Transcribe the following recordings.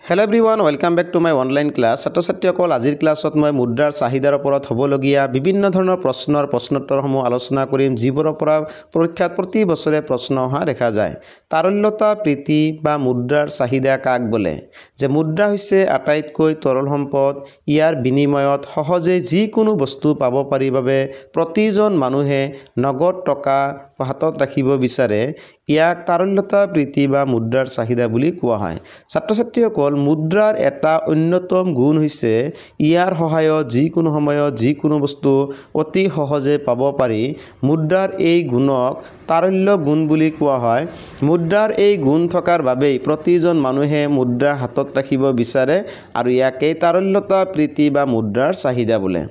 Hello everyone, welcome back to my online class. ছাত্ৰ-ছাত্ৰীসকল আজিৰ ক্লাছত মই মুদ্ৰাৰ চাহিদাৰ ওপৰত হ'বলগীয়া বিভিন্ন ধৰণৰ প্ৰশ্নোত্তৰসমূহ আলোচনা কৰিম যিবোৰৰ পৰা পৰীক্ষাত প্ৰতি বছৰে প্ৰশ্ন অহা দেখা যায়। তাৰল্যতা প্ৰীতি বা মুদ্ৰাৰ চাহিদা কাক বোলে? যে মুদ্ৰা হৈছে আটাইতকৈ তৰল সম্পদ। ইয়াৰ বিনিময়ত সহজে যিকোনো বস্তু পাব পাৰি বাবে প্ৰতিজন মানুহে নগদ টকা হাতত ৰাখিব বিচাৰে। ইয়াক তাৰল্যতা প্ৰীতি বা মুদ্ৰাৰ চাহিদা বুলি কোৱা হয়। ছাত্ৰ-ছাত্ৰীসকল মুদ্ৰাৰ এটা অন্যতম গুণ হৈছে ইয়াৰ সহায়ত যিকোনো সময়ত যিকোনো বস্তু অতি সহজে পাব পাৰি। মুদ্ৰাৰ এই গুণক তাৰল্য গুণ বুলি কোৱা হয়। মুদ্ৰাৰ এই গুণ থকাৰ বাবেই প্ৰতিজন মানুহে মুদ্ৰা হাতত ৰাখিব বিচাৰে আৰু ইয়াকেই তাৰল্যতা প্ৰীতি বা মুদ্ৰাৰ চাহিদা বোলে।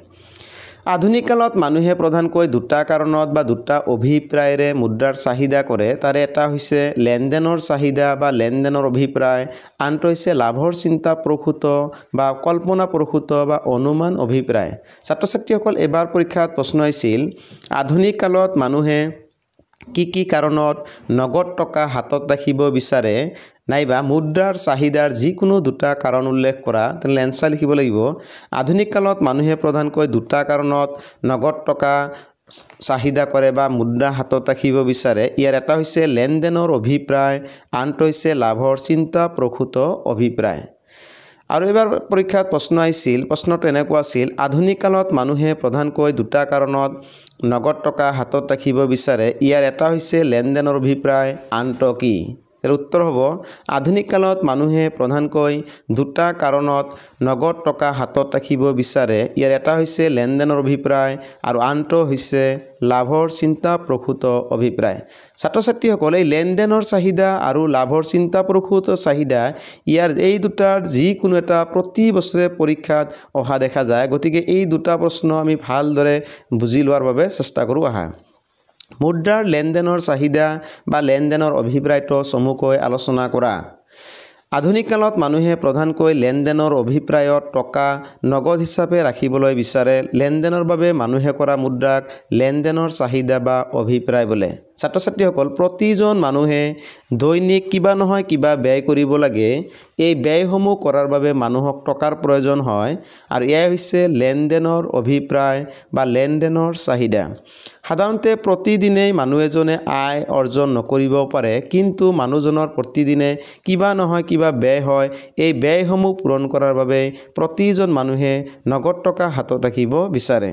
আধুনিক কালত মানুহে প্ৰধানকৈ দুটা কাৰণত বা দুটা অভিপ্ৰায়েৰে মুদ্ৰাৰ চাহিদা কৰে। তাৰে এটা হৈছে লেনদেনৰ চাহিদা বা লেনদেনৰ অভিপ্ৰায়, আনটো হৈছে লাভৰ চিন্তা প্ৰসূত বা কল্পনা প্ৰসূত বা অনুমান অভিপ্ৰায়। ছাত্ৰ-ছাত্ৰীসকল এবাৰ পৰীক্ষাত প্ৰশ্ন আহিছিল আধুনিক কালত মানুহে কি কাৰণত নগদ টকা হাতত ৰাখিব বিচাৰে নাইবা মুদ্ৰাৰ চাহিদাৰ যিকোনো দুটা কাৰণ উল্লেখ কৰা, তেনে এনসাৰ লিখিব লাগিব। আধুনিক কালত মানুহে প্ৰধানকৈ দুটা কাৰণত নগদ টকা চাহিদা কৰে বা মুদ্ৰা হাতত ৰাখিব বিচাৰে। ইয়াৰ এটা হৈছে লেনদেনৰ অভিপ্ৰায়, আনটো হৈছে লাভৰ চিন্তা প্ৰসূত অভিপ্ৰায়। আৰু এবাৰ পৰীক্ষাত প্ৰশ্ন আহিছিল, প্ৰশ্নটো এনেকুৱা আছিল আধুনিক কালত মানুহে প্ৰধানকৈ দুটা কাৰণত নগদ টকা হাতত ৰাখিব বিচাৰে। ইয়াৰ এটা হৈছে লেনদেনৰ অভিপ্ৰায়, আনটো কি? ইয়াৰ উত্তৰ হ'ব আধুনিক কালত মানুহে প্ৰধানকৈ দুটা কাৰণত নগদ টকা হাতত ৰাখিব বিচাৰে। ইয়াৰ এটা হৈছে লেনদেনৰ অভিপ্ৰায় আৰু আনটো হৈছে লাভৰ চিন্তা প্ৰসূত অভিপ্ৰায়। ছাত্ৰ-ছাত্ৰীসকলে লেনদেনৰ চাহিদা আৰু লাভৰ চিন্তা প্ৰসূত চাহিদা ইয়াৰ এই দুটাৰ যিকোনো এটা প্ৰতি বছৰে পৰীক্ষাত অহা দেখা যায়। গতিকে এই দুটা প্ৰশ্ন আমি ভালদৰে বুজি লোৱাৰ বাবে চেষ্টা কৰোঁ। আহা মুদ্ৰাৰ লেনদেনৰ চাহিদা বা লেনদেনৰ অভিপ্ৰায়টো চমুকৈ আলোচনা কৰা। আধুনিক কালত মানুহে প্ৰধানকৈ লেনদেনৰ অভিপ্ৰায়ত টকা নগদ হিচাপে ৰাখিবলৈ বিচাৰে। লেনদেনৰ বাবে মানুহে কৰা মুদ্ৰাক লেনদেনৰ চাহিদা বা অভিপ্ৰায় বোলে। ছাত্ৰ-ছাত্ৰীসকল প্ৰতিজন মানুহে দৈনিক কিবা নহয় কিবা ব্যয় কৰিব লাগে। এই ব্যয়সমূহ কৰাৰ বাবে মানুহক টকাৰ প্ৰয়োজন হয় আৰু এয়াই হৈছে লেনদেনৰ অভিপ্ৰায় বা লেনদেনৰ চাহিদা। সাধাৰণতে প্ৰতিদিনেই মানুহ এজনে আয় অৰ্জন নকৰিব পাৰে, কিন্তু মানুহজনৰ প্ৰতিদিনে কিবা নহয় কিবা ব্যয় হয়। এই ব্যয়সমূহ পূৰণ কৰাৰ বাবে প্ৰতিজন মানুহে নগদ টকা হাতত ৰাখিব বিচাৰে।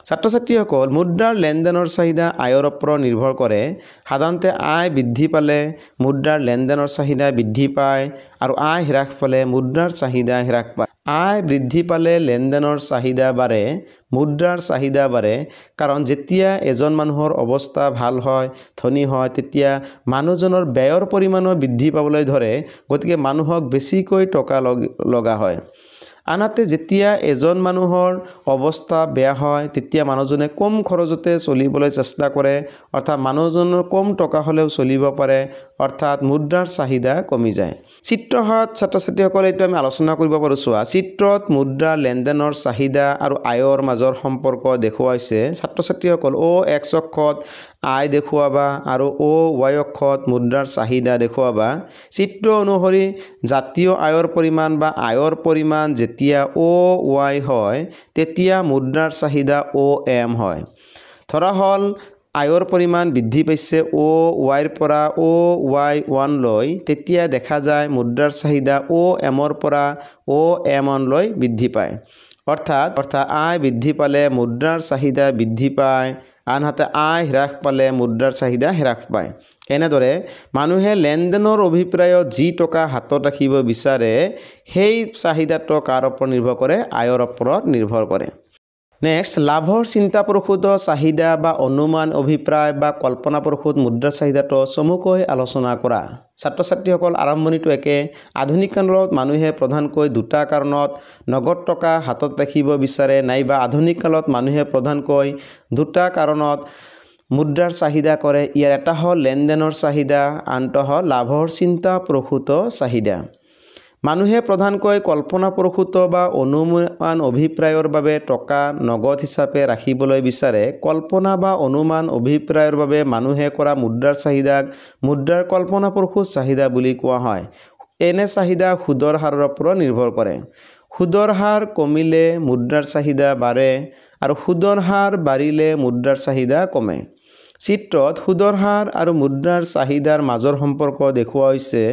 ছাত্ৰ-ছাত্ৰীসকল মুদ্ৰাৰ লেনদেনৰ চাহিদা আয়ৰ ওপৰত নিৰ্ভৰ কৰে। সাধাৰণতে আয় বৃদ্ধি পালে মুদ্ৰাৰ লেনদেনৰ চাহিদা বৃদ্ধি পায় আৰু আয় হ্ৰাস পালে মুদ্ৰাৰ চাহিদা হ্ৰাস পায়। আয় বৃদ্ধি পালে লেনদেনৰ চাহিদা বাঢ়ে, মুদ্ৰাৰ চাহিদা বাঢ়ে। কাৰণ যেতিয়া এজন মানুহৰ অৱস্থা ভাল হয়, ধনী হয়, তেতিয়া মানুহজনৰ ব্যয়ৰ পৰিমাণো বৃদ্ধি পাবলৈ ধৰে। গতিকে মানুহক বেছিকৈ টকা লগা হয়। আনহাতে যেতিয়া এজন মানুহৰ অৱস্থা বেয়া হয়, তেতিয়া মানুহজনে কম খৰচতে চলিবলৈ চেষ্টা কৰে, অৰ্থাৎ মানুহজনৰ কম টকা হ'লেও চলিব পাৰে, অৰ্থাৎ মুদ্ৰাৰ চাহিদা কমি যায়। চিত্ৰহাত ছাত্ৰ-ছাত্ৰীসকলে এইটো আমি আলোচনা কৰিব পাৰোঁ। চোৱা চিত্ৰত মুদ্ৰা লেনদেনৰ চাহিদা আৰু আয়ৰ মাজৰ সম্পৰ্ক দেখুৱাইছে। ছাত্ৰ-ছাত্ৰীসকল এক্স অক্ষত আয় দেখুৱাবা আৰু ৱাই অক্ষত মুদ্ৰাৰ চাহিদা দেখুৱাবা। চিত্ৰ অনুসৰি জাতীয় আয়ৰ পৰিমাণ বা আয়ৰ পৰিমাণ যেতিয়া ৱাই হয়, তেতিয়া মুদ্ৰাৰ চাহিদা এম হয়। ধৰা হ'ল আয়ৰ পৰিমাণ বৃদ্ধি পাইছে ৱাইৰ পৰা ৱাই 1 লৈ, তেতিয়া দেখা যায় মুদ্ৰাৰ চাহিদা এমৰ পৰা এম লৈ বৃদ্ধি পায়। অৰ্থাৎ আয় বৃদ্ধি পালে মুদ্ৰাৰ চাহিদা বৃদ্ধি পায়, আনহাতে আয় হ্ৰাস পালে মুদ্ৰাৰ চাহিদা হ্ৰাস পায়। এনেদৰে মানুহে লেনদেনৰ অভিপ্ৰায়ত যি টকা হাতত ৰাখিব বিচাৰে সেই চাহিদাটো কাৰ ওপৰত নিৰ্ভৰ কৰে? আয়ৰ ওপৰত নিৰ্ভৰ কৰে। নেক্সট লাভৰ চিন্তা প্ৰসূত চাহিদা বা অনুমান অভিপ্ৰায় বা কল্পনা প্ৰসূত মুদ্ৰাৰ চাহিদাটো চমুকৈ আলোচনা কৰা। ছাত্ৰ-ছাত্ৰীসকল আৰম্ভণিটো একে। আধুনিক কালত মানুহে প্ৰধানকৈ দুটা কাৰণত নগদ টকা হাতত ৰাখিব বিচাৰে নাইবা আধুনিক কালত মানুহে প্ৰধানকৈ দুটা কাৰণত মুদ্ৰাৰ চাহিদা কৰে। ইয়াৰ এটা হ'ল লেনদেনৰ চাহিদা, আনটো হ'ল লাভৰ চিন্তা প্ৰসূত চাহিদা। মানুহে প্ৰধানকৈ কল্পনা প্ৰসূত বা অনুমান অভিপ্ৰায়ৰ বাবে টকা নগদ হিচাপে ৰাখিবলৈ বিচাৰে। কল্পনা বা অনুমান অভিপ্ৰায়ৰ বাবে মানুহে কৰা মুদ্ৰাৰ চাহিদাক মুদ্ৰাৰ কল্পনা প্ৰসূত চাহিদা বুলি কোৱা হয়। এনে চাহিদা সুদৰ হাৰৰ ওপৰত নিৰ্ভৰ কৰে সুদৰ হাৰ কমিলে মুদ্ৰাৰ চাহিদা বাঢ়ে আৰু সুদৰ হাৰ বাঢ়িলে মুদ্ৰাৰ চাহিদা কমে চিত্ৰত সুদৰ হাৰ আৰু মুদ্ৰাৰ চাহিদাৰ মাজৰ সম্পৰ্ক দেখুওৱা হৈছে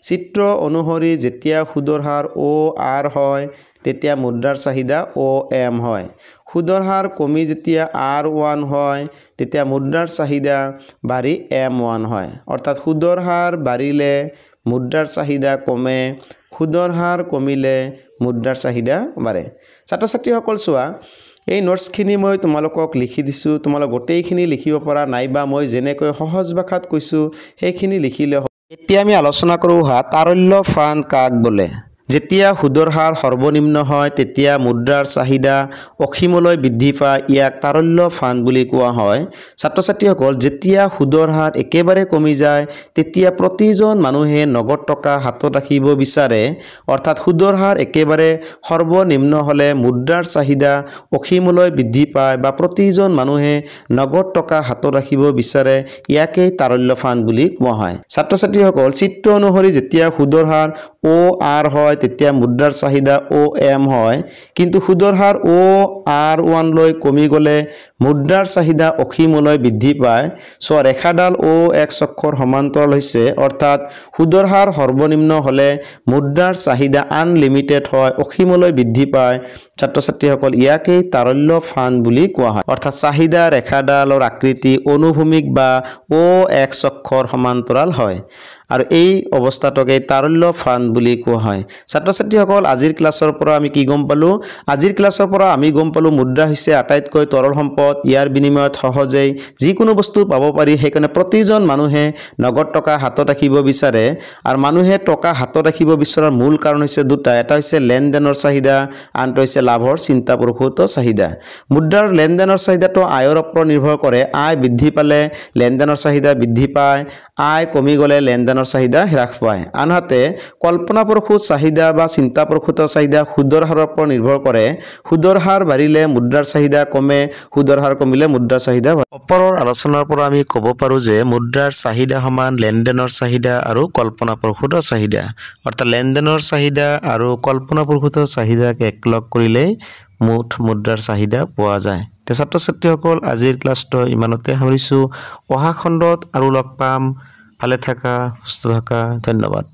চিত্ৰ অনুসৰি যেতিয়া সুদৰ হাৰ OR হয় তেতিয়া মুদ্ৰাৰ চাহিদা OM হয় সুদৰ হাৰ কমি যেতিয়া R1 হয় তেতিয়া মুদ্ৰাৰ চাহিদা বাঢ়ি M1 হয় অৰ্থাৎ সুদৰ হাৰ বাঢ়িলে মুদ্ৰাৰ চাহিদা কমে সুদৰ হাৰ কমিলে মুদ্ৰাৰ চাহিদা বাঢ়ে ছাত্ৰ-ছাত্ৰীসকল চোৱা এই নোটছখিনি মই তোমালোকক লিখি দিছোঁ তোমালোক গোটেইখিনি লিখিব পৰা নাইবা মই যেনেকৈ সহজ ভাষাত কৈছোঁ সেইখিনি লিখিলে এতিয়া আমি আলোচনা কৰোঁ তাৰল্য ফাণ্ড কাক বোলে যেতিয়া সুদৰ হাৰ সৰ্বনিম্ন হয় তেতিয়া মুদ্ৰাৰ চাহিদা অসীমলৈ বৃদ্ধি পায় ইয়াক তাৰল্য ফাণ্ড বুলি কোৱা হয় ছাত্ৰ-ছাত্ৰীসকল যেতিয়া সুদৰ হাৰ একেবাৰে কমি যায় তেতিয়া প্ৰতিজন মানুহে নগদ টকা হাতত ৰাখিব বিচাৰে অৰ্থাৎ সুদৰ হাৰ একেবাৰে সৰ্বনিম্ন হলে মুদ্ৰাৰ চাহিদা অসীমলৈ বৃদ্ধি পায় বা প্ৰতিজন মানুহে নগদ টকা হাতত ৰাখিব বিচাৰে ইয়াকেই তাৰল্য ফাণ্ড বুলি কোৱা হয় ছাত্ৰ-ছাত্ৰীসকল চিত্ৰ অনুসৰি যেতিয়া সুদৰ হাৰ OR হয় তেতিয়া মুদ্ৰাৰ চাহিদা OM হয় কিন্তু সুদৰ হাৰ OR1 লৈ কমি গলে মুদ্ৰাৰ চাহিদা অসীমলৈ বৃদ্ধি পায় সো ৰেখাডাল OX অক্ষৰ সমান্তৰাল হৈছে অৰ্থাৎ সুদৰ হাৰ সৰ্বনিম্ন হলে মুদ্ৰাৰ চাহিদা আনলিমিটেড হয় অসীমলৈ বৃদ্ধি পায় ছাত্ৰ-ছাত্ৰীসকল ইয়াকেই তাৰল্য ফাণ্ড বুলি কোৱা হয় অৰ্থাৎ চাহিদা ৰেখাডালৰ আকৃতি অনুভূমিক বা OX অক্ষৰ সমান্তৰাল হয় আৰু এই অৱস্থাটোকে তাৰল্য ফাণ্ড বুলি কোৱা হয় ছাত্ৰ-ছাত্ৰীসকল আজিৰ ক্লাছৰ পৰা আমি কি গম পালো আজিৰ ক্লাছৰ পৰা আমি গম পালো মুদ্ৰা হৈছে আটাইতকৈ তৰল সম্পদ ইয়াৰ বিনিময়ত সহজেই যিকোনো বস্তু পাব পাৰি সেইকাৰণে প্ৰতিজন মানুহে নগদ টকা হাতত ৰাখিব বিচাৰে আৰু মানুহে টকা হাতত ৰাখিব বিচৰাৰ মূল কাৰণ হৈছে দুটা এটা হৈছে লেনদেনৰ চাহিদা আনটো হৈছে লাভৰ চিন্তাপ্ৰসূত চাহিদা মুদ্ৰাৰ লেনদেনৰ চাহিদাটো আয়ৰ ওপৰত নিৰ্ভৰ কৰে আয় বৃদ্ধি পালে লেনদেনৰ চাহিদা বৃদ্ধি পায় আয় কমি গলে লেনদেনৰ চাহিদা হ্ৰাস পায় আনহাতে কল্পনাপ্ৰসূত চাহিদা বা চিন্তাপ্ৰসূত চাহিদা সুদৰ হাৰৰ ওপৰত নিৰ্ভৰ কৰে সুদৰ হাৰ বাঢ়িলে মুদ্ৰাৰ চাহিদা কমে সুদৰ হাৰ কমিলে মুদ্ৰাৰ চাহিদা বাঢ়ে ওপৰৰ আলোচনাৰ পৰা আমি ক'ব পাৰো যে মুদ্ৰাৰ চাহিদা সমান লেনদেনৰ চাহিদা আৰু কল্পনাপ্ৰসূত চাহিদা অৰ্থাৎ লেনদেনৰ চাহিদা আৰু কল্পনাপ্ৰসূত চাহিদাক একলগ কৰিলে মুঠ মুদ্ৰাৰ চাহিদা পোৱা যায় ছাত্ৰ-ছাত্ৰীসকল আজিৰ ক্লাছটো ইমানতে সামৰিছোঁ অহা খণ্ডত আৰু লগ পাম ভালে থাকা সুস্থ থাকা ধন্যবাদ